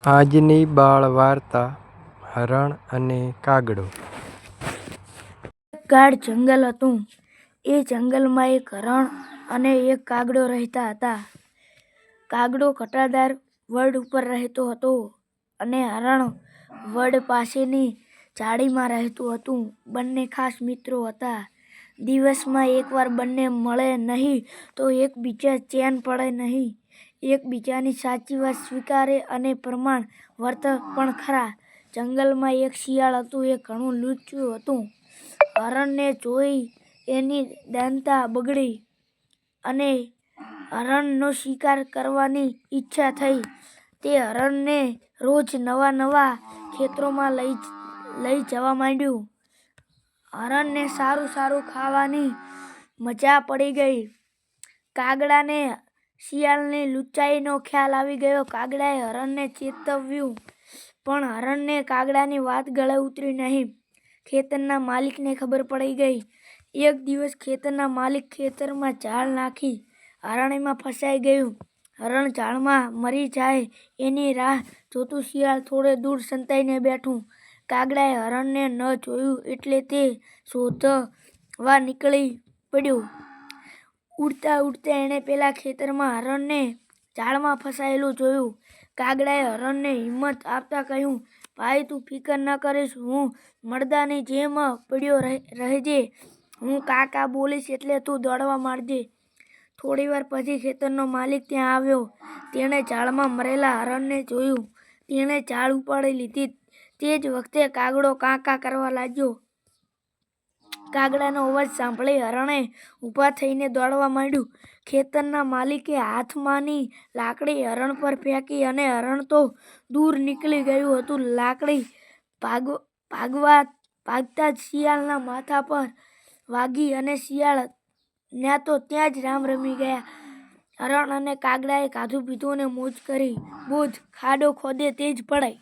આજની બાળ વાર્તા હરણ અને કાગડો. ગાઢ જંગલ હતું. એ જંગલમાં એક હરણ અને એક કાગડો રહેતા હતા. કાગડો ઘટાદાર વડ ઉપર રહેતો હતો અને હરણ વડ પાસેની ઝાડીમાં રહેતું હતું. બંને ખાસ મિત્રો હતા. દિવસમાં એકવાર બંને મળે નહીં તો એકબીજા ચેન પડે નહીં. એકબીજાની સાચી વાત સ્વીકારે અને પ્રમાણ વર્તે પણ ખરા. જંગલમાં એક શિયાળ હતું. એ ઘણું લુચ્ચું હતું. હરણને જોઈ એની દાનતા બગડી અને હરણનો શિકાર કરવાની ઈચ્છા થઈ. તે હરણને રોજ નવા નવા ખેતરોમાં લઈ જવા માંડ્યું. હરણને સારું સારું ખાવાની મજા પડી ગઈ. કાગડાને શિયાળની લુચ્ચાઈનો ખ્યાલ આવી ગયો. કાગડાએ હરણને ચેતવ્યું પણ હરણને કાગડાની વાત ગળે ઉતરી નહીં. ખેતરના માલિકને ખબર પડી ગઈ. એક દિવસ ખેતરના માલિક ખેતરમાં જાળ નાખી હરણ એમાં ફસાઈ ગયું. હરણ જાળમાં મરી જાય એની રાહ જોતું શિયાળ થોડે દૂર સંતાઈને બેઠું. કાગડાએ હરણને ન જોયું એટલે તે શોધવા નીકળી પડ્યો. ઉડતા ઉડતા એણે પેલા ખેતરમાં હરણને જાળમાં ફસાયેલું જોયું. કાગડાએ હરણને હિંમત આપતા કહ્યું, ભાઈ તું ફિકર ન કરીશ, હું મરદાની જેમ પડ્યો રહેજે. હું કાકા બોલીશ એટલે તું દોડવા માંડજે. થોડીવાર પછી ખેતરનો માલિક ત્યાં આવ્યો. તેણે જાળમાં મરેલા હરણને જોયું. તેણે જાળ ઉપાડી લીધી. તે જ વખતે કાગડો કાં કાં કરવા લાગ્યો. કાગડાનો અવાજ સાંભળી હરણે ઊભા થઈને દોડવા માંડ્યું. ખેતરના માલિકે હાથમાંની લાકડી હરણ પર ફેંકી અને હરણ તો દૂર નીકળી ગયું હતું. લાકડી ભાગતા જ શિયાળના માથા પર વાગી અને શિયાળ ન્યા તો ત્યાં જ રામ રમી ગયા. હરણ અને કાગડાએ ખાધું પીધું અને મોજ કરી. બોજ ખાડો ખોદે તે જ પડાય.